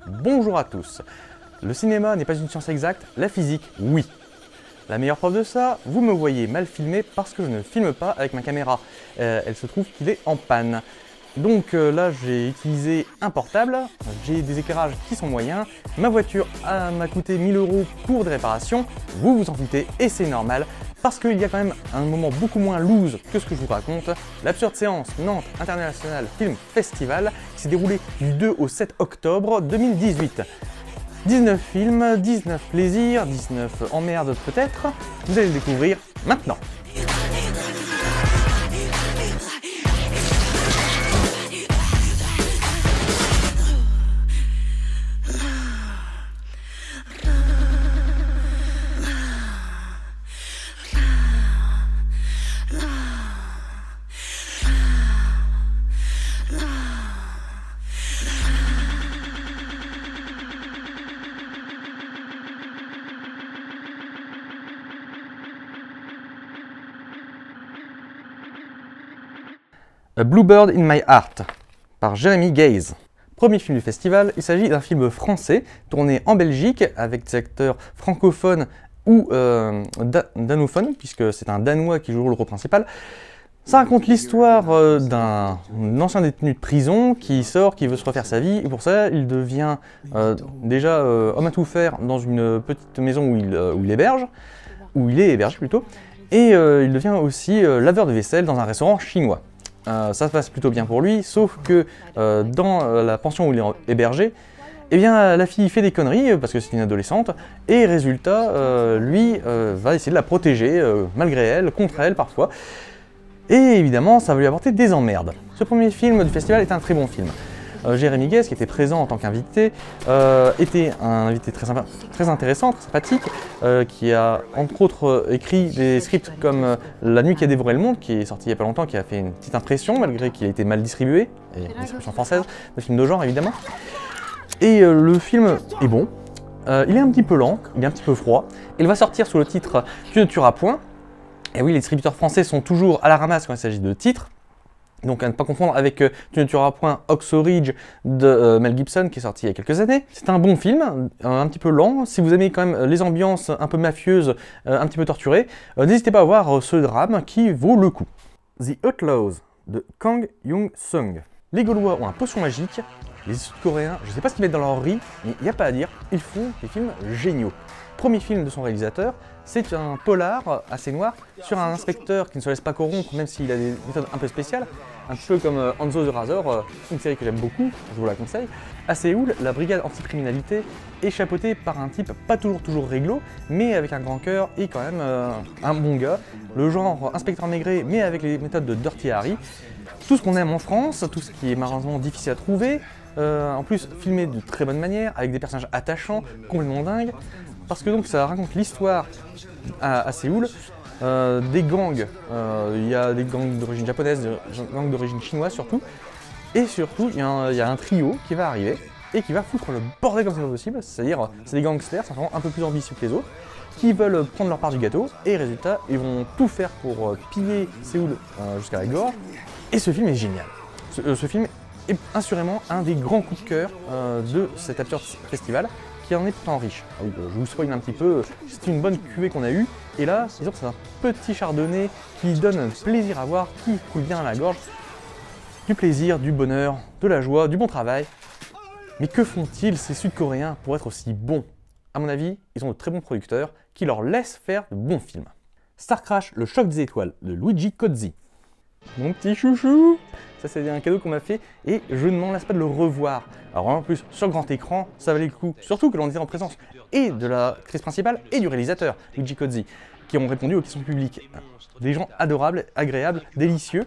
Bonjour à tous. Le cinéma n'est pas une science exacte, la physique, oui. La meilleure preuve de ça, vous me voyez mal filmer parce que je ne filme pas avec ma caméra. Elle se trouve qu'il est en panne. Donc là, j'ai utilisé un portable, j'ai des éclairages qui sont moyens, ma voiture m'a coûté 1000 € pour des réparations, vous vous en doutez, et c'est normal, parce qu'il y a quand même un moment beaucoup moins loose que ce que je vous raconte, l'absurde séance Nantes International Film Festival qui s'est déroulée du 2 au 7 octobre 2018. 19 films, 19 plaisirs, 19 emmerdes peut-être, vous allez le découvrir maintenant. A Bluebird in My Heart par Jeremy Gaze. Premier film du festival, il s'agit d'un film français tourné en Belgique avec des acteurs francophones ou danophones, puisque c'est un Danois qui joue le rôle principal. Ça raconte l'histoire d'un ancien détenu de prison qui sort, qui veut se refaire sa vie, et pour ça il devient déjà homme à tout faire dans une petite maison où il héberge, où il est hébergé plutôt, et il devient aussi laveur de vaisselle dans un restaurant chinois. Ça se passe plutôt bien pour lui, sauf que dans la pension où il est hébergé, eh bien, la fille fait des conneries parce que c'est une adolescente, et résultat, lui va essayer de la protéger malgré elle, contre elle parfois. Et évidemment, ça va lui apporter des emmerdes. Ce premier film du festival est un très bon film. Jeremy Gaze, qui était présent en tant qu'invité, était un invité très sympa, très intéressant, très sympathique, qui a entre autres écrit des scripts comme La nuit qui a dévoré le monde, qui est sorti il n'y a pas longtemps, qui a fait une petite impression, malgré qu'il a été mal distribué, et distribution française, de film de genre évidemment. Et le film est bon, il est un petit peu lent, il est un petit peu froid, il va sortir sous le titre Tu ne tueras point. Et oui, les distributeurs français sont toujours à la ramasse quand il s'agit de titres. Donc à ne pas confondre avec Tu ne tueras point Hacksaw Ridge de Mel Gibson qui est sorti il y a quelques années. C'est un bon film, un petit peu lent. Si vous aimez quand même les ambiances un peu mafieuses, un petit peu torturées, n'hésitez pas à voir ce drame qui vaut le coup. The Outlaws de Kang Young-sung. Les Gaulois ont un potion magique, les Sud-Coréens, je ne sais pas ce qu'ils mettent dans leur riz, mais il n'y a pas à dire, ils font des films géniaux. Premier film de son réalisateur, c'est un polar assez noir sur un inspecteur qui ne se laisse pas corrompre même s'il a des méthodes un peu spéciales, un peu comme Hanzo the Razor, une série que j'aime beaucoup, je vous la conseille. À Séoul, la brigade anticriminalité est chapeautée par un type pas toujours réglo, mais avec un grand cœur et quand même un bon gars, le genre inspecteur Maigret mais avec les méthodes de Dirty Harry. Tout ce qu'on aime en France, tout ce qui est malheureusement difficile à trouver, en plus filmé de très bonne manière, avec des personnages attachants, complètement dingues. Parce que donc ça raconte l'histoire à Séoul des gangs. Il y a des gangs d'origine japonaise, des gangs d'origine chinoise surtout. Et surtout, il y a un trio qui va arriver et qui va foutre le bordel comme c'est pas possible. C'est-à-dire, c'est des gangsters, c'est un peu plus ambitieux que les autres, qui veulent prendre leur part du gâteau. Et résultat, ils vont tout faire pour piller Séoul jusqu'à la gorge. Et ce film est génial. Ce film est assurément un des grands coups de cœur de cet absurde festival, qui en est pourtant riche. Ah oui, je vous spoil un petit peu, c'est une bonne cuvée qu'on a eue, et là, disons que c'est un petit chardonnay qui donne un plaisir à voir, qui coule bien à la gorge, du plaisir, du bonheur, de la joie, du bon travail. Mais que font-ils ces Sud-Coréens pour être aussi bons? À mon avis, ils ont de très bons producteurs qui leur laissent faire de bons films. Star Crash, le choc des étoiles de Luigi Cozzi. Mon petit chouchou! Ça c'est un cadeau qu'on m'a fait et je ne m'en lasse pas de le revoir. Alors en plus, sur grand écran, ça valait le coup. Surtout que l'on était en présence et de l'actrice principale et du réalisateur, Luigi Cozzi, qui ont répondu aux questions publiques. Des gens adorables, agréables, délicieux.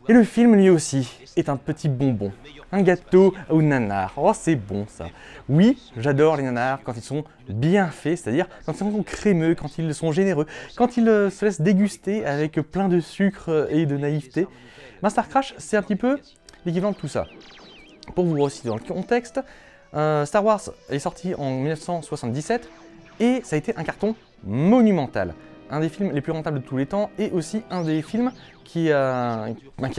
Et le film lui aussi est un petit bonbon. Un gâteau aux nanars. Oh c'est bon ça. Oui, j'adore les nanars quand ils sont bien faits, c'est-à-dire quand ils sont crémeux, quand ils sont généreux, quand ils se laissent déguster avec plein de sucre et de naïveté. Star Crash, c'est un petit peu l'équivalent de tout ça. Pour vous resituer dans le contexte, Star Wars est sorti en 1977 et ça a été un carton monumental. Un des films les plus rentables de tous les temps et aussi un des films qui a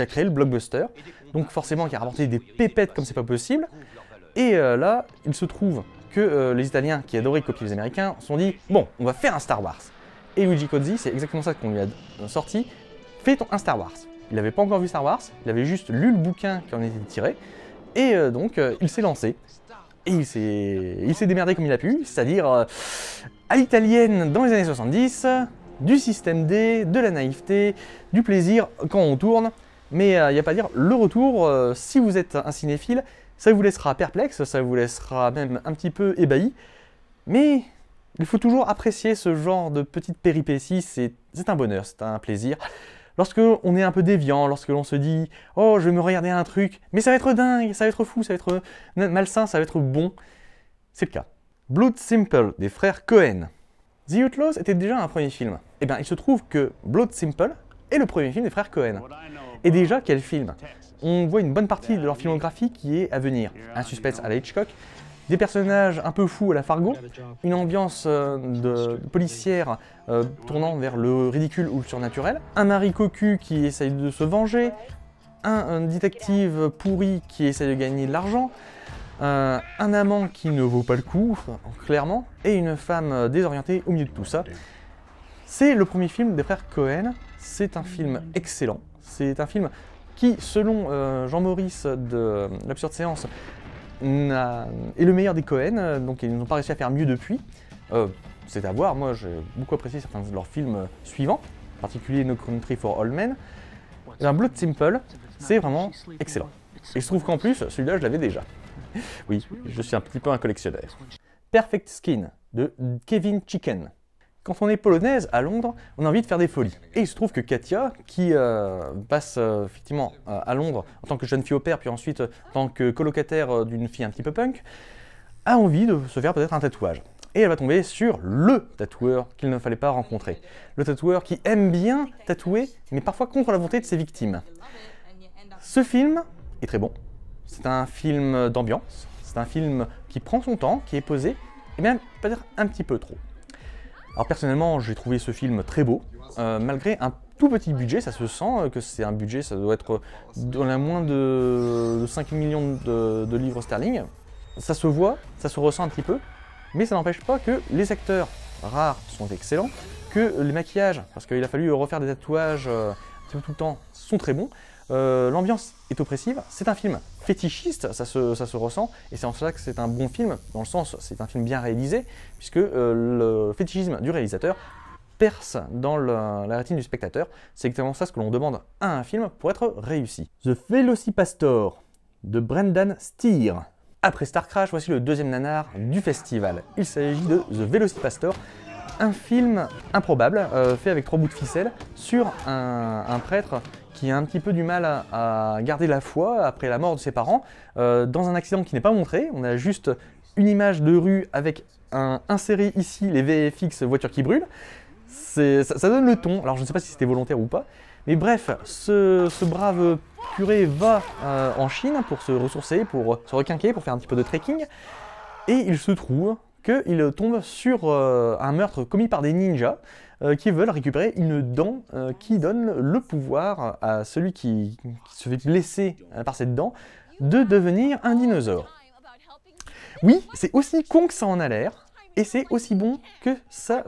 créé le blockbuster. Donc forcément qui a rapporté des pépettes comme c'est pas possible. Et là, il se trouve que les Italiens, qui adoraient copier les Américains, se sont dit « Bon, on va faire un Star Wars ». Et Luigi Cozzi, c'est exactement ça qu'on lui a sorti, « Fais un Star Wars ». Il n'avait pas encore vu Star Wars, il avait juste lu le bouquin qui en était tiré, et donc il s'est lancé. Et il s'est démerdé comme il a pu, c'est-à-dire à l'italienne dans les années 70, du système D, de la naïveté, du plaisir quand on tourne. Mais il n'y a pas à dire, le retour, si vous êtes un cinéphile, ça vous laissera perplexe, ça vous laissera même un petit peu ébahi. Mais il faut toujours apprécier ce genre de petites péripéties, c'est un bonheur, c'est un plaisir. Lorsque on est un peu déviant, lorsque l'on se dit « Oh, je vais me regarder un truc, mais ça va être dingue, ça va être fou, ça va être malsain, ça va être bon », c'est le cas. Blood Simple, des frères Coen. The Outlaws était déjà un premier film. Eh bien, il se trouve que Blood Simple est le premier film des frères Coen. Et déjà, quel film? On voit une bonne partie de leur filmographie qui est à venir. Un suspense à la Hitchcock, des personnages un peu fous à la Fargo, une ambiance de policière tournant vers le ridicule ou le surnaturel, un mari cocu qui essaye de se venger, un détective pourri qui essaye de gagner de l'argent, un amant qui ne vaut pas le coup, clairement, et une femme désorientée au milieu de tout ça. C'est le premier film des frères Coen, c'est un film excellent, c'est un film qui, selon Jean-Maurice de l'Absurde Séance, est le meilleur des Coen, donc ils n'ont pas réussi à faire mieux depuis. C'est à voir, moi j'ai beaucoup apprécié certains de leurs films suivants, en particulier No Country for Old Men. Et un Blood Simple, c'est vraiment excellent. Et il se trouve qu'en plus, celui-là je l'avais déjà. Oui, je suis un petit peu un collectionneur. Perfect Skin, de Kevin Chicken. Quand on est polonaise à Londres, on a envie de faire des folies. Et il se trouve que Katia, qui passe effectivement à Londres en tant que jeune fille au père, puis ensuite en tant que colocataire d'une fille un petit peu punk, a envie de se faire peut-être un tatouage. Et elle va tomber sur le tatoueur qu'il ne fallait pas rencontrer. Le tatoueur qui aime bien tatouer, mais parfois contre la volonté de ses victimes. Ce film est très bon. C'est un film d'ambiance. C'est un film qui prend son temps, qui est posé, et même peut-être un petit peu trop. Alors personnellement, j'ai trouvé ce film très beau, malgré un tout petit budget, ça se sent que c'est un budget, ça doit être dans la moins de 5 millions de livres sterling. Ça se voit, ça se ressent un petit peu, mais ça n'empêche pas que les acteurs rares sont excellents, que les maquillages, parce qu'il a fallu refaire des tatouages un petit peu tout le temps, sont très bons. L'ambiance est oppressive, c'est un film fétichiste, ça se ressent, et c'est en cela que c'est un bon film, dans le sens c'est un film bien réalisé, puisque le fétichisme du réalisateur perce dans la rétine du spectateur. C'est exactement ça ce que l'on demande à un film pour être réussi. The Velocipastor, de Brendan Steer. Après Star Crash, voici le deuxième nanar du festival. Il s'agit de The Velocipastor, un film improbable, fait avec 3 bouts de ficelle, sur un prêtre qui a un petit peu du mal à garder la foi après la mort de ses parents, dans un accident qui n'est pas montré. On a juste une image de rue avec inséré ici les VFX voitures qui brûlent. Ça donne le ton, alors je ne sais pas si c'était volontaire ou pas, mais bref, ce brave curé va en Chine pour se ressourcer, pour se requinquer, pour faire un petit peu de trekking, et il se trouve qu'il tombe sur un meurtre commis par des ninjas qui veulent récupérer une dent qui donne le pouvoir à celui qui se fait blesser par cette dent de devenir un dinosaure. Oui, c'est aussi con que ça en a l'air, et c'est aussi bon que ça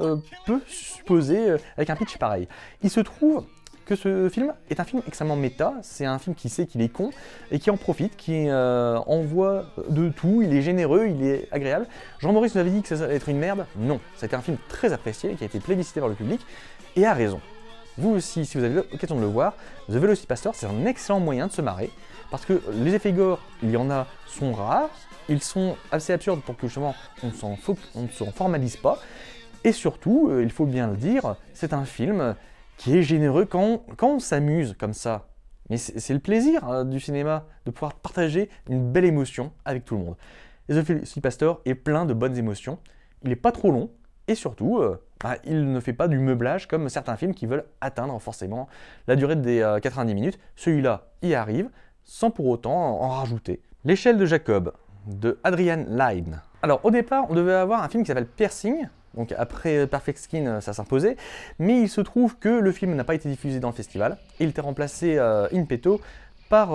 peut supposer avec un pitch pareil. Il se trouve que ce film est un film extrêmement méta, c'est un film qui sait qu'il est con et qui en profite, qui envoie de tout, il est généreux, il est agréable. Jean-Maurice nous avait dit que ça allait être une merde, non, c'était un film très apprécié, qui a été plébiscité par le public, et a raison. Vous aussi, si vous avez l'occasion de le voir, The Velocipastor, c'est un excellent moyen de se marrer, parce que les effets gore, il y en a, sont rares, ils sont assez absurdes pour que justement on ne s'en formalise pas, et surtout, il faut bien le dire, c'est un film qui est généreux quand on s'amuse comme ça. Mais c'est le plaisir du cinéma, de pouvoir partager une belle émotion avec tout le monde. Et The Velocipastor est plein de bonnes émotions, il n'est pas trop long, et surtout, il ne fait pas du meublage comme certains films qui veulent atteindre forcément la durée des 90 minutes. Celui-là y arrive, sans pour autant en rajouter. L'échelle de Jacob, de Adrian Lyne. Alors au départ, on devait avoir un film qui s'appelle Piercing, donc après Perfect Skin, ça s'imposait, mais il se trouve que le film n'a pas été diffusé dans le festival, et il était remplacé in petto par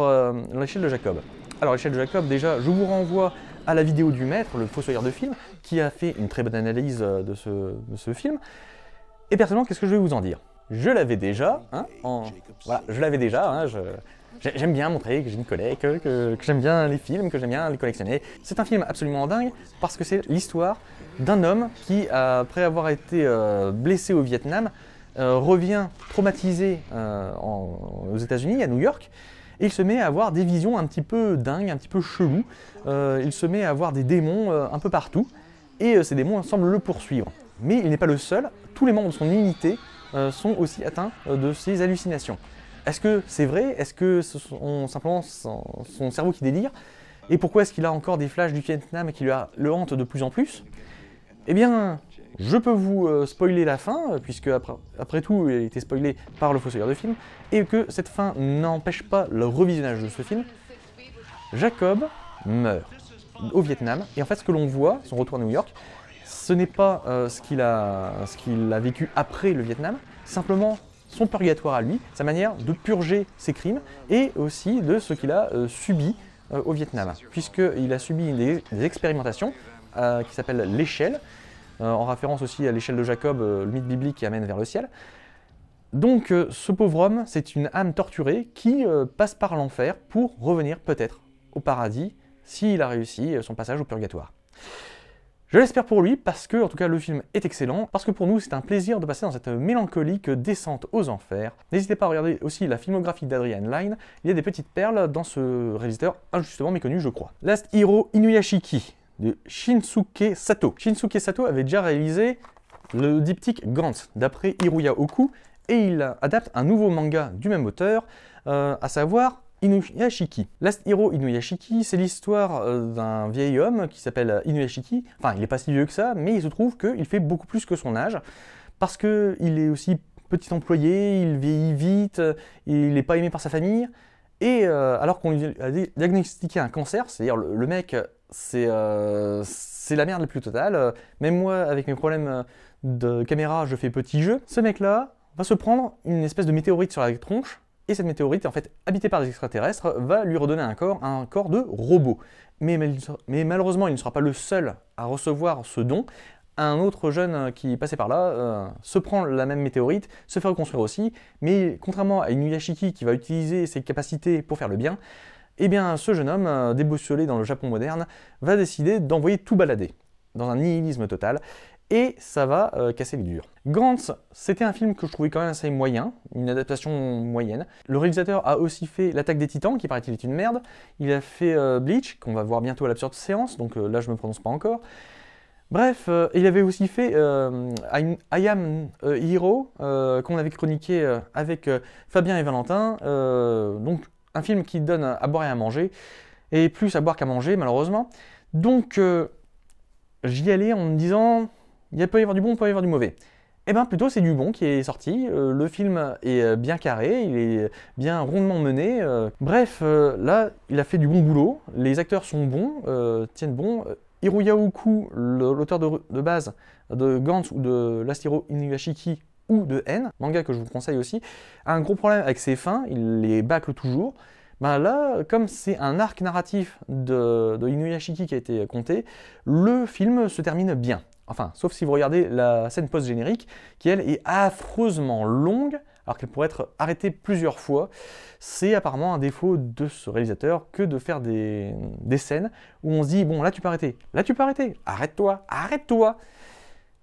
l'échelle de Jacob. Alors l'échelle de Jacob, déjà, je vous renvoie à la vidéo du maître, le fossoyeur de film, qui a fait une très bonne analyse de ce film. Et personnellement, qu'est-ce que je vais vous en dire? Je l'avais déjà, hein, voilà, je l'avais déjà, hein, j'aime bien montrer que j'ai une collecte, que j'aime bien les films, que j'aime bien les collectionner. C'est un film absolument dingue parce que c'est l'histoire d'un homme qui, après avoir été blessé au Vietnam, revient traumatisé aux États-Unis, à New York, et il se met à avoir des visions un petit peu dingues, un petit peu cheloues. Il se met à avoir des démons un peu partout, et ces démons semblent le poursuivre. Mais il n'est pas le seul, tous les membres de son unité sont aussi atteints de ces hallucinations. Est-ce que c'est vrai? Est-ce que ce sont simplement son cerveau qui délire? Et pourquoi est-ce qu'il a encore des flashs du Vietnam qui le hantent de plus en plus? Eh bien, je peux vous spoiler la fin, puisque après tout, il a été spoilé par le fossoyeur de film, et que cette fin n'empêche pas le revisionnage de ce film. Jacob meurt au Vietnam, et en fait, ce que l'on voit, son retour à New York, ce n'est pas ce qu'il a vécu après le Vietnam, simplement son purgatoire à lui, sa manière de purger ses crimes, et aussi de ce qu'il a subi au Vietnam, puisqu'il a subi des expérimentations qui s'appellent l'échelle, en référence aussi à l'échelle de Jacob, le mythe biblique qui amène vers le ciel. Donc ce pauvre homme, c'est une âme torturée qui passe par l'enfer pour revenir peut-être au paradis, s'il a réussi son passage au purgatoire. Je l'espère pour lui, parce que, en tout cas, le film est excellent, parce que pour nous, c'est un plaisir de passer dans cette mélancolique descente aux enfers. N'hésitez pas à regarder aussi la filmographie d'Adrian Lyne, il y a des petites perles dans ce réalisateur injustement méconnu, je crois. Last Hero Inuyashiki, de Shinsuke Sato. Shinsuke Sato avait déjà réalisé le diptyque Gantz, d'après Hiruya Oku, et il adapte un nouveau manga du même auteur, à savoir Inuyashiki. Last Hero Inuyashiki, c'est l'histoire d'un vieil homme qui s'appelle Inuyashiki. Enfin, il n'est pas si vieux que ça, mais il se trouve qu'il fait beaucoup plus que son âge, parce qu'il est aussi petit employé, il vieillit vite, il n'est pas aimé par sa famille, et alors qu'on lui a diagnostiqué un cancer, c'est-à-dire le mec, c'est la merde la plus totale, même moi, avec mes problèmes de caméra, je fais petit jeu, ce mec-là va se prendre une espèce de météorite sur la tronche, et cette météorite, en fait, habitée par des extraterrestres, va lui redonner un corps de robot. Mais malheureusement, il ne sera pas le seul à recevoir ce don. Un autre jeune qui passait par là se prend la même météorite, se fait reconstruire aussi, mais contrairement à Inuyashiki qui va utiliser ses capacités pour faire le bien, eh bien ce jeune homme, déboussolé dans le Japon moderne, va décider d'envoyer tout balader, dans un nihilisme total, et ça va casser les durs. Gantz, c'était un film que je trouvais quand même assez moyen, une adaptation moyenne. Le réalisateur a aussi fait L'Attaque des Titans, qui paraît-il est une merde. Il a fait Bleach, qu'on va voir bientôt à l'absurde séance, donc là je me prononce pas encore. Bref, il avait aussi fait I Am Hero, qu'on avait chroniqué avec Fabien et Valentin, donc un film qui donne à boire et à manger, et plus à boire qu'à manger malheureusement. Donc j'y allais en me disant... Il peut y avoir du bon, il peut y avoir du mauvais. Eh bien plutôt c'est du bon qui est sorti, le film est bien carré, il est bien rondement mené, bref, là il a fait du bon boulot, les acteurs sont bons, tiennent bon. Hiruya Oku, l'auteur de base de Gantz ou de Last Hero Inuyashiki ou de N, manga que je vous conseille aussi, a un gros problème avec ses fins, il les bâcle toujours. Ben là, comme c'est un arc narratif de Inuyashiki qui a été compté, le film se termine bien. Enfin, sauf si vous regardez la scène post-générique, qui elle est affreusement longue, alors qu'elle pourrait être arrêtée plusieurs fois. C'est apparemment un défaut de ce réalisateur que de faire des scènes où on se dit, bon là tu peux arrêter, arrête-toi, arrête-toi.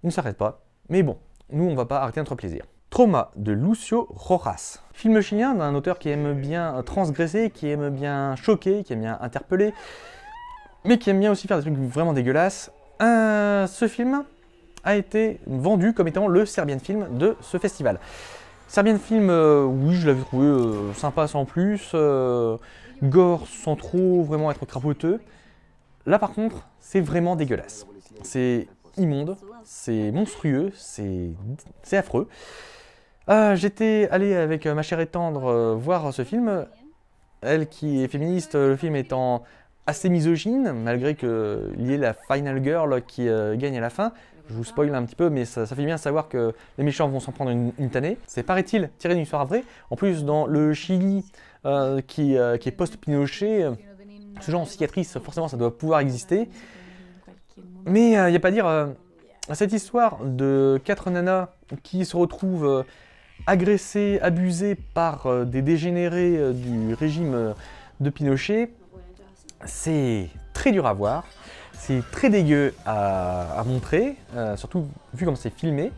Il ne s'arrête pas, mais bon, nous on va pas arrêter notre plaisir. Trauma de Lucio Rojas. Film chilien d'un auteur qui aime bien transgresser, qui aime bien choquer, qui aime bien interpeller, mais qui aime bien aussi faire des trucs vraiment dégueulasses. Ce film a été vendu comme étant le Serbian Film de ce festival. Serbian Film, oui, je l'avais trouvé sympa sans plus, gore sans trop vraiment être crapoteux. Là par contre, c'est vraiment dégueulasse. C'est immonde, c'est monstrueux, c'est affreux. J'étais allé avec ma chère et tendre voir ce film. Elle qui est féministe, le film étant assez misogyne, malgré qu'il y ait la final girl qui gagne à la fin. Je vous spoil un petit peu, mais ça fait bien savoir que les méchants vont s'en prendre une tannée. C'est, paraît-il, tiré d'une histoire vraie. En plus, dans le Chili, qui est post-Pinochet, Ce genre de cicatrice, forcément, ça doit pouvoir exister. Mais il n'y a pas à dire, cette histoire de 4 nanas qui se retrouvent agressées, abusées par des dégénérés du régime de Pinochet, c'est très dur à voir, c'est très dégueu à montrer, surtout vu comme c'est filmé.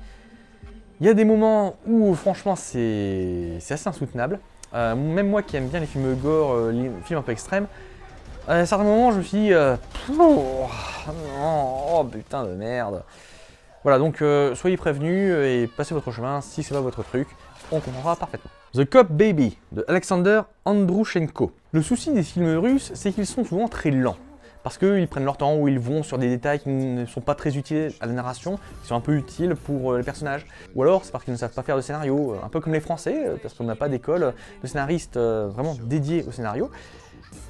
Il y a des moments où franchement c'est assez insoutenable. Même moi qui aime bien les films gore, les films un peu extrêmes, à certains moments je me suis dit oh putain de merde. Voilà, donc soyez prévenus et passez votre chemin. Si c'est pas votre truc, on comprendra parfaitement. The Cop Baby de Alexander Androuchenko. Le souci des films russes, c'est qu'ils sont souvent très lents. Parce qu'ils prennent leur temps, où ils vont sur des détails qui ne sont pas très utiles à la narration, qui sont un peu utiles pour les personnages. Ou alors c'est parce qu'ils ne savent pas faire de scénario, un peu comme les Français, parce qu'on n'a pas d'école de scénaristes vraiment dédiés au scénario.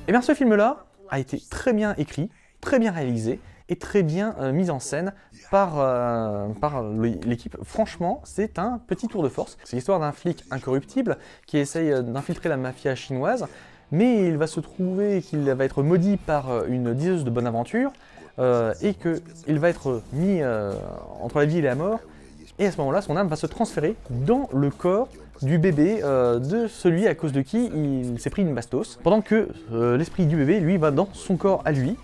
Et bien ce film-là a été très bien écrit, très bien réalisé, et très bien mis en scène par l'équipe. Franchement, c'est un petit tour de force. C'est l'histoire d'un flic incorruptible qui essaye d'infiltrer la mafia chinoise, mais il va se trouver qu'il va être maudit par une diseuse de bonne aventure et qu'il va être mis entre la vie et la mort. Et à ce moment-là, son âme va se transférer dans le corps du bébé de celui à cause de qui il s'est pris une bastos, pendant que l'esprit du bébé, lui, va dans son corps à lui.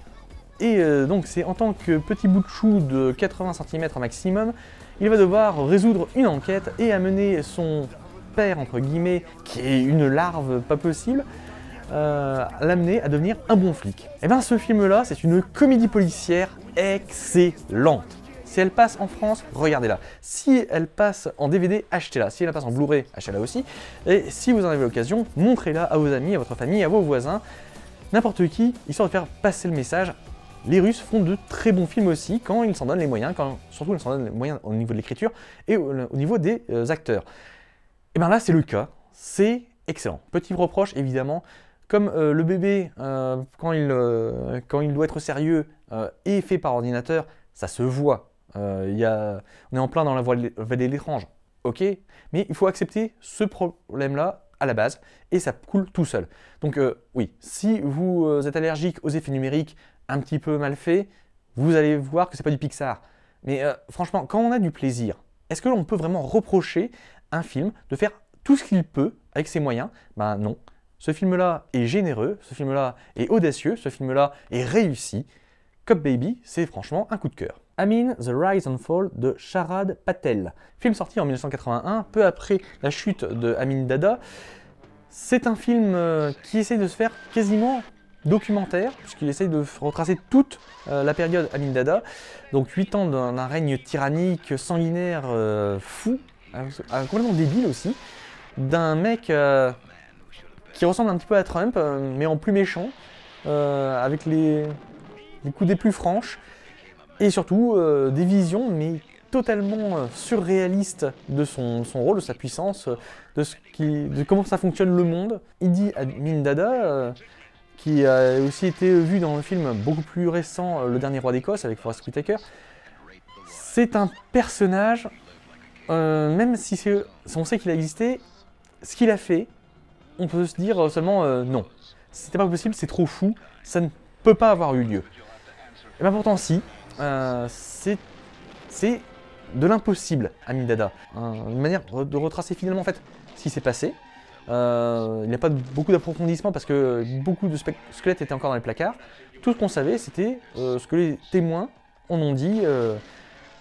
Et donc c'est en tant que petit bout de chou de 80 cm maximum, il va devoir résoudre une enquête et amener son père, entre guillemets, qui est une larve pas possible, l'amener à devenir un bon flic. Et bien ce film-là, c'est une comédie policière excellente. Si elle passe en France, regardez-la. Si elle passe en DVD, achetez-la. Si elle passe en Blu-ray, achetez-la aussi. Et si vous en avez l'occasion, montrez-la à vos amis, à votre famille, à vos voisins, n'importe qui, histoire de faire passer le message. Les Russes font de très bons films aussi quand ils s'en donnent les moyens, surtout ils s'en donnent les moyens au niveau de l'écriture et au niveau des acteurs. Et bien là c'est le cas, c'est excellent. Petit reproche évidemment, comme le bébé quand il doit être sérieux est fait par ordinateur, ça se voit. On est en plein dans la voie de l'étrange, ok, mais il faut accepter ce problème-là à la base et ça coule tout seul. Donc oui, si vous êtes allergique aux effets numériques un petit peu mal fait, vous allez voir que c'est pas du Pixar. Mais franchement, quand on a du plaisir, est-ce que l'on peut vraiment reprocher un film de faire tout ce qu'il peut avec ses moyens? Ben non. Ce film-là est généreux, ce film-là est audacieux, ce film-là est réussi. Cop Baby, c'est franchement un coup de cœur. Amin, The Rise and Fall de Sharad Patel. Film sorti en 1981, peu après la chute de Amin Dada. C'est un film qui essaie de se faire quasiment documentaire, puisqu'il essaye de retracer toute la période Amin Dada, donc 8 ans d'un règne tyrannique, sanguinaire, fou, complètement débile aussi, d'un mec qui ressemble un petit peu à Trump, mais en plus méchant, avec les coups des plus franches, et surtout des visions, mais totalement surréalistes de son rôle, de sa puissance, de comment ça fonctionne le monde. Idi Amin Dada, qui a aussi été vu dans le film beaucoup plus récent, Le Dernier Roi d'Écosse, avec Forest Whitaker. C'est un personnage, même si on sait qu'il a existé, ce qu'il a fait, on peut se dire seulement non. C'était pas possible, c'est trop fou, ça ne peut pas avoir eu lieu. Et bien pourtant si, c'est de l'impossible, Amin Dada. Une manière de retracer finalement en fait ce qui s'est passé. Il n'y a pas beaucoup d'approfondissement parce que beaucoup de squelettes étaient encore dans les placards. Tout ce qu'on savait, c'était ce que les témoins en ont dit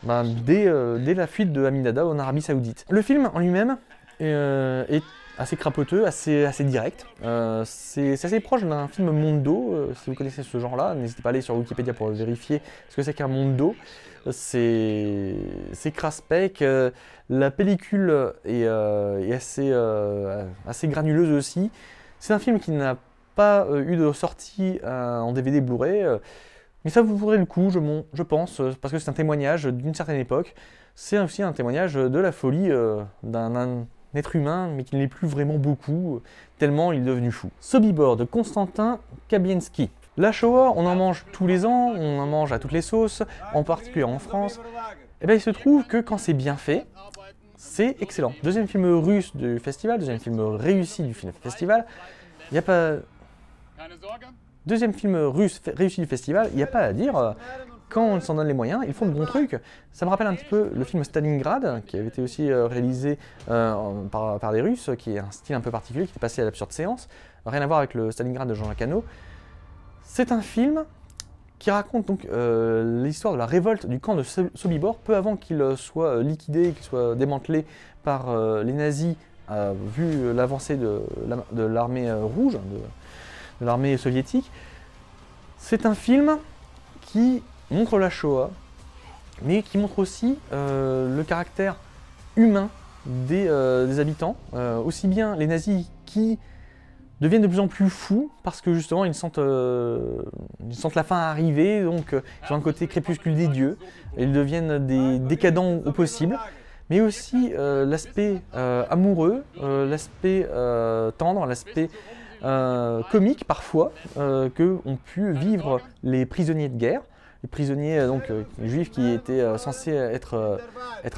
dès la fuite de Amin Dada en Arabie Saoudite. Le film en lui-même est assez crapoteux, assez direct. C'est assez proche d'un film Mondo. Si vous connaissez ce genre-là, n'hésitez pas à aller sur Wikipédia pour vérifier ce que c'est qu'un Mondo. C'est craspec, la pellicule est assez granuleuse aussi. C'est un film qui n'a pas eu de sortie en DVD Blu-ray, mais ça vous vaudrait le coup, je pense, parce que c'est un témoignage d'une certaine époque. C'est aussi un témoignage de la folie d'un être humain, mais qui ne l'est plus vraiment beaucoup, tellement il est devenu fou. Sobibor de Konstantin Kabienski. La Shoah, on en mange tous les ans, on en mange à toutes les sauces, en particulier en France. Et bien il se trouve que quand c'est bien fait, c'est excellent. Deuxième film russe du festival, deuxième film réussi du festival. Il n'y a pas... Deuxième film russe réussi du festival, il n'y a pas à dire, quand on s'en donne les moyens, ils font de bons trucs. Ça me rappelle un petit peu le film Stalingrad, qui avait été aussi réalisé par des Russes, qui est un style un peu particulier, qui était passé à l'absurde séance. Rien à voir avec le Stalingrad de Jean-Jacques Hano. C'est un film qui raconte donc l'histoire de la révolte du camp de Sobibor, peu avant qu'il soit liquidé, qu'il soit démantelé par les nazis, vu l'avancée de l'armée rouge, de l'armée soviétique. C'est un film qui montre la Shoah, mais qui montre aussi le caractère humain des habitants, aussi bien les nazis qui deviennent de plus en plus fous parce que justement ils sentent la fin arriver, donc ils ont un côté crépuscule des dieux, ils deviennent des décadents au possible, mais aussi l'aspect amoureux, l'aspect tendre, l'aspect comique parfois que ont pu vivre les prisonniers de guerre. Les prisonniers juifs qui étaient censés être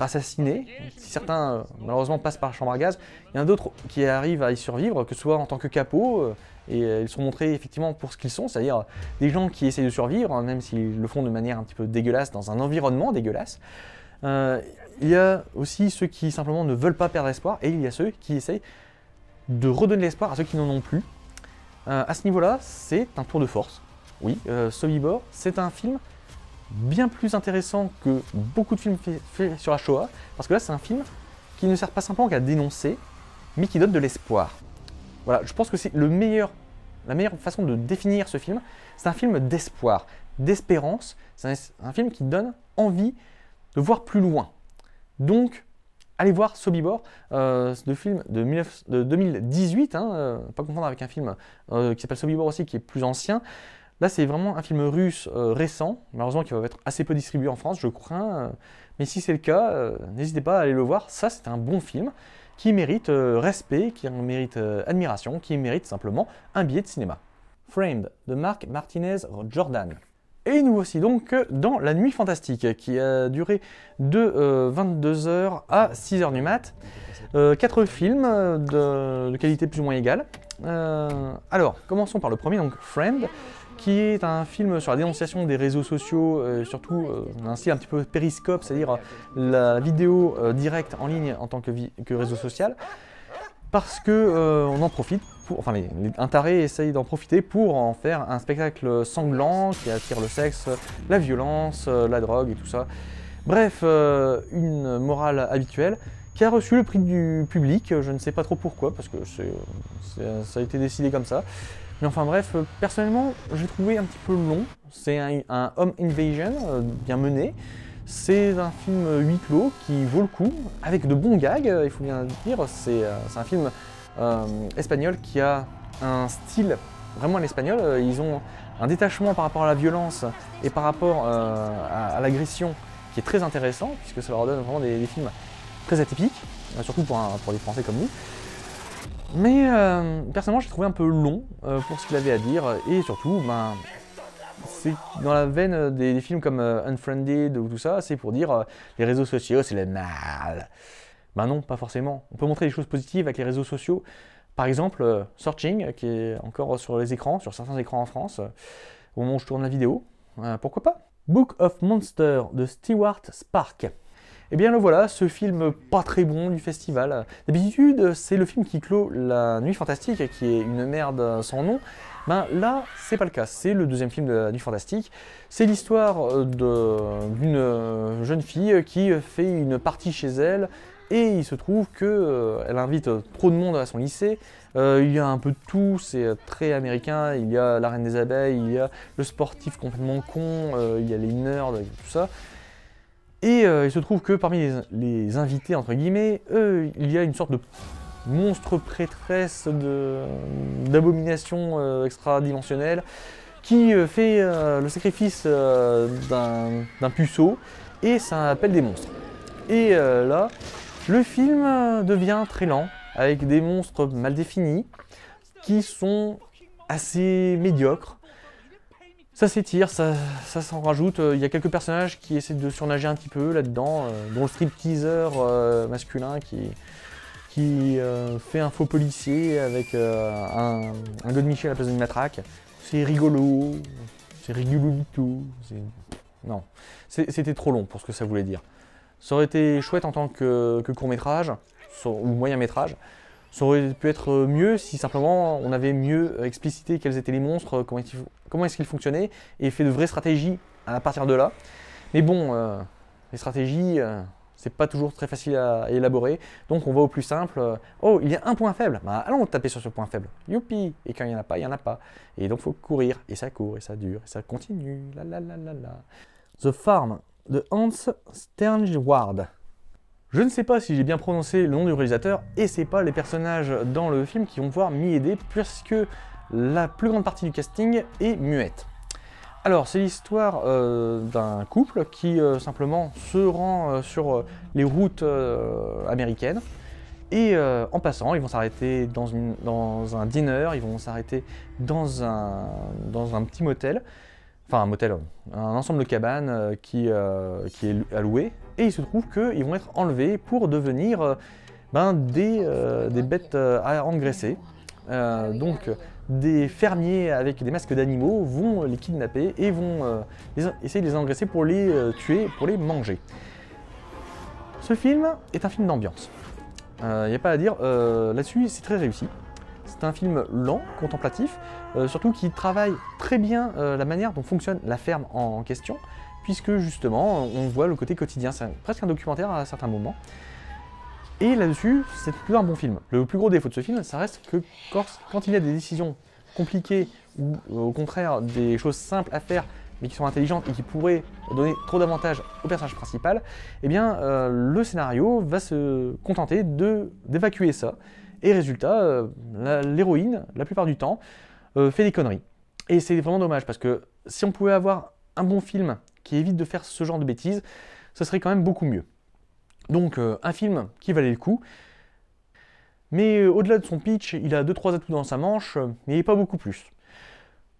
assassinés. Si certains malheureusement passent par la chambre à gaz, il y en a d'autres qui arrivent à y survivre, que ce soit en tant que capots, et ils sont montrés effectivement pour ce qu'ils sont, c'est-à-dire des gens qui essayent de survivre, même s'ils le font de manière un petit peu dégueulasse, dans un environnement dégueulasse. Il y a aussi ceux qui simplement ne veulent pas perdre espoir, et il y a ceux qui essayent de redonner l'espoir à ceux qui n'en ont plus. À ce niveau-là, c'est un tour de force. Oui, Sobibor, c'est un film bien plus intéressant que beaucoup de films faits sur la Shoah, parce que là c'est un film qui ne sert pas simplement qu'à dénoncer, mais qui donne de l'espoir. Voilà, je pense que c'est la meilleure façon de définir ce film. C'est un film d'espoir, d'espérance, c'est un film qui donne envie de voir plus loin. Donc, allez voir Sobibor, ce film de 2018, pas confondre avec un film qui s'appelle Sobibor aussi, qui est plus ancien. Là, c'est vraiment un film russe récent, malheureusement qui va être assez peu distribué en France, je crains. Mais si c'est le cas, n'hésitez pas à aller le voir. Ça, c'est un bon film qui mérite respect, qui mérite admiration, qui mérite simplement un billet de cinéma. Framed, de Marc Martinez Jordan. Et nous voici donc dans La Nuit Fantastique, qui a duré de 22h à 6h du mat. 4 films de qualité plus ou moins égale. Alors, commençons par le premier, donc Framed, qui est un film sur la dénonciation des réseaux sociaux, surtout un style un petit peu périscope, c'est-à-dire la vidéo directe en ligne en tant que réseau social, parce que on en profite, un taré essaye d'en profiter pour en faire un spectacle sanglant qui attire le sexe, la violence, la drogue et tout ça. Bref, une morale habituelle qui a reçu le prix du public, je ne sais pas trop pourquoi, parce que ça a été décidé comme ça. Mais enfin bref, personnellement, j'ai trouvé un petit peu long. C'est un home invasion bien mené. C'est un film huis clos qui vaut le coup, avec de bons gags, il faut bien le dire. C'est un film espagnol qui a un style vraiment à l'espagnol. Ils ont un détachement par rapport à la violence et par rapport à l'agression qui est très intéressant, puisque ça leur donne vraiment des films très atypiques, surtout pour les Français comme nous. Mais personnellement, j'ai trouvé un peu long pour ce qu'il avait à dire, et surtout, c'est dans la veine des films comme Unfriended ou tout ça, c'est pour dire les réseaux sociaux, c'est le mal. Ben non, pas forcément. On peut montrer des choses positives avec les réseaux sociaux. Par exemple, Searching, qui est encore sur les écrans, sur certains écrans en France, au moment où je tourne la vidéo. Pourquoi pas? Book of Monsters de Stewart Spark. Et bien le voilà, ce film pas très bon du festival. D'habitude, c'est le film qui clôt La Nuit Fantastique, qui est une merde sans nom. Ben là, c'est pas le cas, c'est le deuxième film de La Nuit Fantastique. C'est l'histoire d'une jeune fille qui fait une partie chez elle, et il se trouve qu'elle invite trop de monde à son lycée. Il y a un peu de tout, c'est très américain, il y a la Reine des Abeilles, il y a le sportif complètement con, il y a les nerds, tout ça. Et il se trouve que parmi les invités, entre guillemets, il y a une sorte de monstre prêtresse d'abomination extradimensionnelle qui fait le sacrifice d'un puceau, et ça appelle des monstres. Et là, le film devient très lent, avec des monstres mal définis, qui sont assez médiocres. Ça s'étire, ça s'en rajoute. Il y a quelques personnages qui essaient de surnager un petit peu là-dedans, dont le stripteaseur masculin qui fait un faux policier avec un godemiché à la place d'une matraque. c'est rigolo, c'est rigolito, non, c'était trop long pour ce que ça voulait dire. Ça aurait été chouette en tant que court-métrage, ou moyen-métrage. Ça aurait pu être mieux si simplement on avait mieux explicité quels étaient les monstres, comment est-ce qu'ils fonctionnaient, et fait de vraies stratégies à partir de là. Mais bon, les stratégies, c'est pas toujours très facile à élaborer, donc on va au plus simple. Oh, il y a un point faible, bah, allons taper sur ce point faible. Youpi! Et quand il n'y en a pas, il n'y en a pas. Et donc il faut courir, et ça court, et ça dure, et ça continue. La la la la la. The Farm de Hans Sternward. Je ne sais pas si j'ai bien prononcé le nom du réalisateur, et c'est pas les personnages dans le film qui vont pouvoir m'y aider, puisque la plus grande partie du casting est muette. Alors, c'est l'histoire d'un couple qui simplement se rend sur les routes américaines, et en passant, ils vont s'arrêter dans un diner, ils vont s'arrêter dans un petit motel, enfin un motel, un ensemble de cabanes qui est à louer, et il se trouve qu'ils vont être enlevés pour devenir des bêtes à engraisser. Donc des fermiers avec des masques d'animaux vont les kidnapper et vont essayer de les engraisser pour les tuer, pour les manger. Ce film est un film d'ambiance. Il n'y a pas à dire, là-dessus c'est très réussi. C'est un film lent, contemplatif, surtout qui travaille très bien la manière dont fonctionne la ferme en question, puisque justement on voit le côté quotidien, c'est presque un documentaire à certains moments. Et là-dessus, c'est plutôt un bon film. Le plus gros défaut de ce film, ça reste que quand il y a des décisions compliquées ou au contraire des choses simples à faire mais qui sont intelligentes et qui pourraient donner trop d'avantages au personnage principal, eh bien le scénario va se contenter d'évacuer ça. Et résultat, l'héroïne, la plupart du temps, fait des conneries. Et c'est vraiment dommage parce que si on pouvait avoir un bon film qui évite de faire ce genre de bêtises, ce serait quand même beaucoup mieux. Donc un film qui valait le coup, mais au-delà de son pitch, il a 2-3 atouts dans sa manche, mais pas beaucoup plus.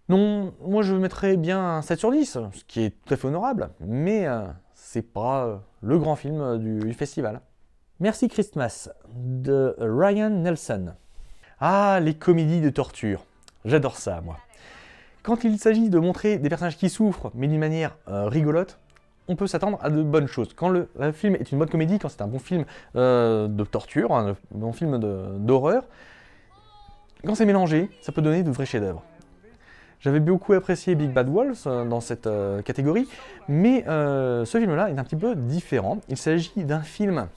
Non, moi je mettrais bien un 7 sur 10, ce qui est tout à fait honorable, mais c'est pas le grand film du festival. Merci Christmas de Ryan Nelson. Ah, les comédies de torture, j'adore ça moi. Quand il s'agit de montrer des personnages qui souffrent, mais d'une manière rigolote, on peut s'attendre à de bonnes choses. Quand le film est une bonne comédie, quand c'est un bon film de torture, un bon film d'horreur, quand c'est mélangé, ça peut donner de vrais chefs-d'œuvre. J'avais beaucoup apprécié Big Bad Wolf dans cette catégorie, mais ce film-là est un petit peu différent. Il s'agit d'un film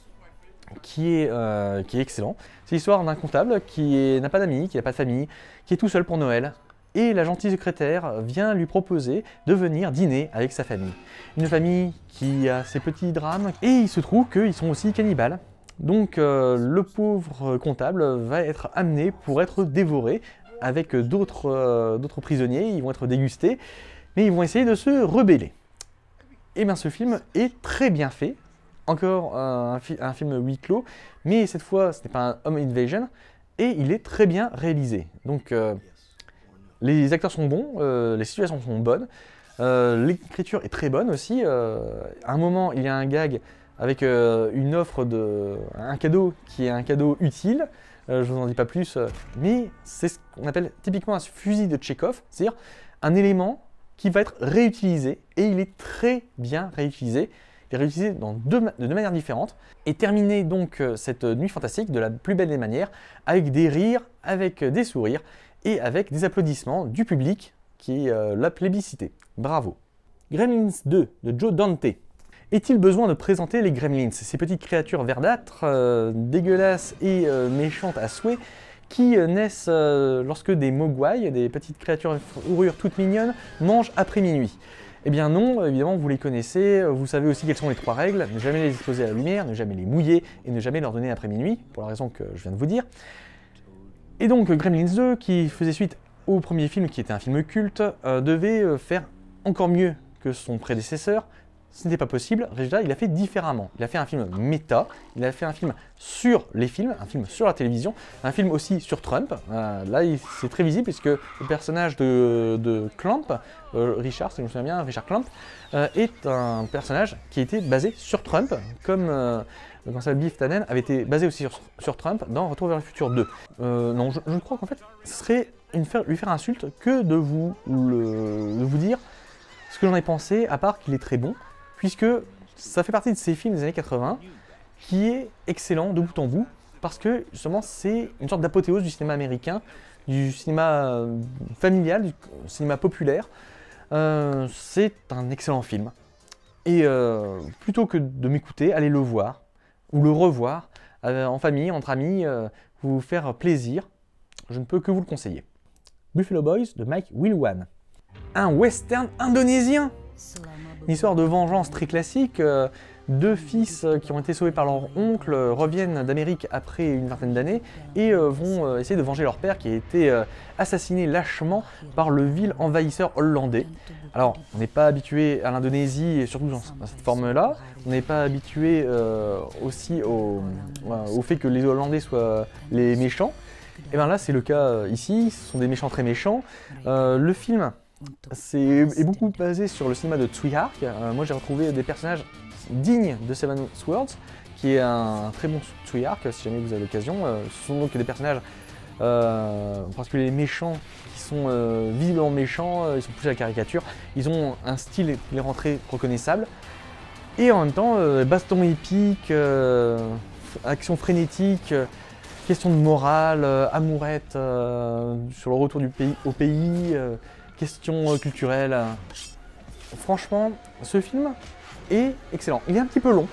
qui est excellent. C'est l'histoire d'un comptable qui n'a pas d'amis, qui n'a pas de famille, qui est tout seul pour Noël. Et la gentille secrétaire vient lui proposer de venir dîner avec sa famille. Une famille qui a ses petits drames, et il se trouve qu'ils sont aussi cannibales. Donc le pauvre comptable va être amené pour être dévoré avec d'autres prisonniers, ils vont être dégustés, mais ils vont essayer de se rebeller. Et bien ce film est très bien fait, encore un film huis clos, mais cette fois ce n'est pas un home invasion, et il est très bien réalisé. Donc les acteurs sont bons, les situations sont bonnes, l'écriture est très bonne aussi. À un moment, il y a un gag avec une offre un cadeau qui est un cadeau utile. Je ne vous en dis pas plus, mais c'est ce qu'on appelle typiquement un fusil de Tchekhov, c'est-à-dire un élément qui va être réutilisé, et il est très bien réutilisé. Il est réutilisé de deux manières différentes, et terminer donc cette nuit fantastique de la plus belle des manières, avec des rires, avec des sourires, et avec des applaudissements du public qui l'a plébiscité. Bravo. Gremlins 2 de Joe Dante. Est-il besoin de présenter les Gremlins, ces petites créatures verdâtres, dégueulasses et méchantes à souhait, qui naissent lorsque des mogwai, des petites créatures à fourrure toutes mignonnes, mangent après minuit? Eh bien non, évidemment vous les connaissez, vous savez aussi quelles sont les 3 règles: ne jamais les exposer à la lumière, ne jamais les mouiller et ne jamais leur donner après minuit, pour la raison que je viens de vous dire. Et donc Gremlins 2, qui faisait suite au premier film, qui était un film culte, devait faire encore mieux que son prédécesseur. Ce n'était pas possible, résultat, il a fait différemment. Il a fait un film méta, il a fait un film sur les films, un film sur la télévision, un film aussi sur Trump. Là, c'est très visible puisque le personnage de Clamp, Richard, si je me souviens bien, Richard Clamp, est un personnage qui a été basé sur Trump, comme Biff Tannen avait été basé aussi sur Trump dans Retour vers le futur 2. Non, je crois qu'en fait, ce serait lui faire insulte que de vous dire ce que j'en ai pensé, à part qu'il est très bon, puisque ça fait partie de ces films des années 80 qui est excellent de bout en bout, parce que justement c'est une sorte d'apothéose du cinéma américain, du cinéma familial, du cinéma populaire. C'est un excellent film. Et plutôt que de m'écouter, allez le voir, ou le revoir, en famille, entre amis, vous faire plaisir. Je ne peux que vous le conseiller. Buffalo Boys de Mike Willwan. Un western indonésien. Une histoire de vengeance très classique. Deux fils qui ont été sauvés par leur oncle reviennent d'Amérique après une vingtaine d'années et vont essayer de venger leur père qui a été assassiné lâchement par le vil envahisseur hollandais. Alors, on n'est pas habitué à l'Indonésie, et surtout dans cette forme-là. On n'est pas habitué aussi au fait que les Hollandais soient les méchants. Et bien là, c'est le cas ici. Ce sont des méchants très méchants. Le film est beaucoup basé sur le cinéma de Tsui Hark. Moi, j'ai retrouvé des personnages dignes de Seven Swords, qui est un très bon Tsui Hark, si jamais vous avez l'occasion. Ce sont donc des personnages, parce que les méchants qui sont visiblement méchants, ils sont poussés à la caricature, ils ont un style qui les rend très reconnaissables, et en même temps, baston épique, action frénétique, question de morale, amourette sur le retour du pays au pays, question culturelle. Franchement, ce film est excellent. Il est un petit peu long,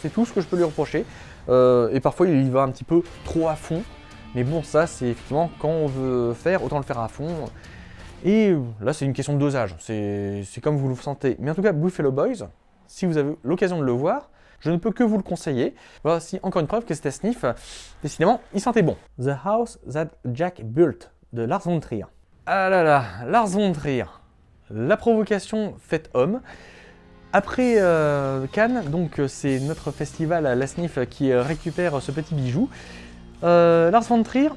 c'est tout ce que je peux lui reprocher. Et parfois il y va un petit peu trop à fond. Mais bon, ça c'est effectivement quand on veut faire, autant le faire à fond. Et là c'est une question de dosage, c'est comme vous le sentez. Mais en tout cas, Buffalo Boys, si vous avez l'occasion de le voir, je ne peux que vous le conseiller. Voici encore une preuve que c'était Sniff. Décidément, il sentait bon. The House That Jack Built de Lars von Trier. Ah là là, Lars von Trier. La provocation faite homme. Après Cannes, donc c'est notre festival à la Sniff qui récupère ce petit bijou. Lars von Trier,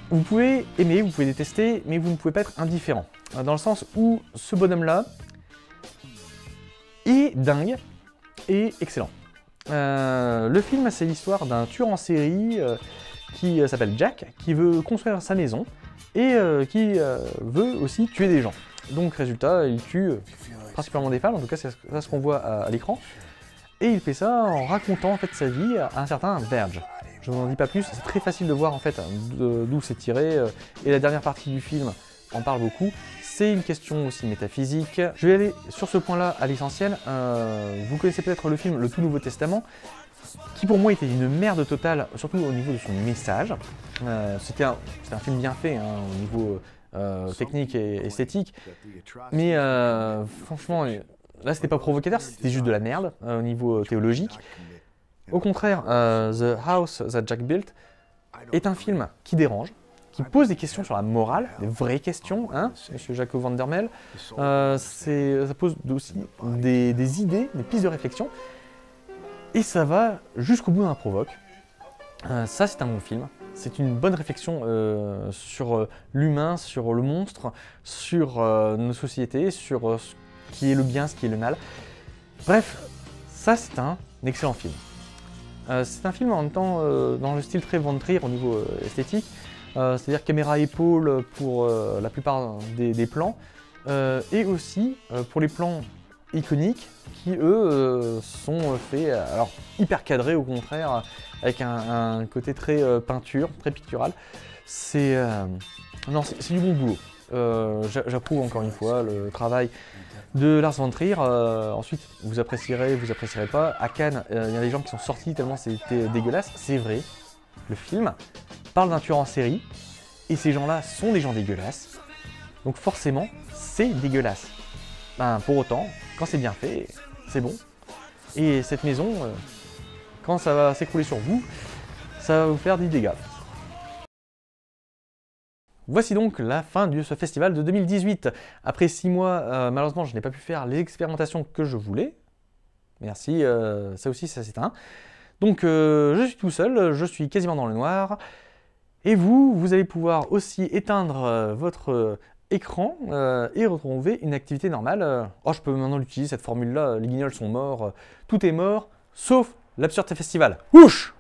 vous pouvez aimer, vous pouvez détester, mais vous ne pouvez pas être indifférent. Dans le sens où ce bonhomme-là est dingue et excellent. Le film, c'est l'histoire d'un tueur en série qui s'appelle Jack, qui veut construire sa maison et qui veut aussi tuer des gens. Donc résultat, il tue principalement des femmes, en tout cas c'est ce qu'on voit à l'écran. Et il fait ça en racontant en fait sa vie à un certain Verge. Je ne vous en dis pas plus, c'est très facile de voir en fait d'où c'est tiré. Et la dernière partie du film en parle beaucoup. C'est une question aussi métaphysique. Je vais aller sur ce point-là à l'essentiel. Vous connaissez peut-être le film Le Tout Nouveau Testament, qui pour moi était une merde totale, surtout au niveau de son message. C'était un film bien fait hein, au niveau technique et esthétique, mais franchement, là c'était pas provocateur, c'était juste de la merde au niveau théologique. Au contraire, The House That Jack Built est un film qui dérange, qui pose des questions sur la morale, des vraies questions, hein, Monsieur Jaco van der Mel. Ça pose aussi des idées, des pistes de réflexion, et ça va jusqu'au bout d'un provoque. Ça, c'est un bon film. C'est une bonne réflexion sur l'humain, sur le monstre, sur nos sociétés, sur ce qui est le bien, ce qui est le mal. Bref, ça, c'est un excellent film. C'est un film en même temps dans le style très von Trier au niveau esthétique, c'est-à-dire caméra épaule pour la plupart des plans, et aussi pour les plans iconiques qui eux sont faits alors hyper cadrés au contraire, avec un côté très peinture, très pictural. C'est du bon boulot. J'approuve encore une fois le travail de Lars von Trier. Ensuite, vous apprécierez, vous apprécierez pas. À Cannes, il y a des gens qui sont sortis tellement c'était dégueulasse. C'est vrai, le film parle d'un tueur en série, et ces gens-là sont des gens dégueulasses. Donc forcément, c'est dégueulasse. Pour autant, quand c'est bien fait, c'est bon. Et cette maison, quand ça va s'écrouler sur vous, ça va vous faire des dégâts. Voici donc la fin de ce festival de 2018. Après 6 mois, malheureusement, je n'ai pas pu faire les expérimentations que je voulais. Merci, ça aussi, ça s'éteint. Donc, je suis tout seul, je suis quasiment dans le noir. Et vous allez pouvoir aussi éteindre votre écran et retrouver une activité normale. Oh, je peux maintenant l'utiliser, cette formule-là. Les guignols sont morts, tout est mort, sauf l'Absurde Festival. Ouch!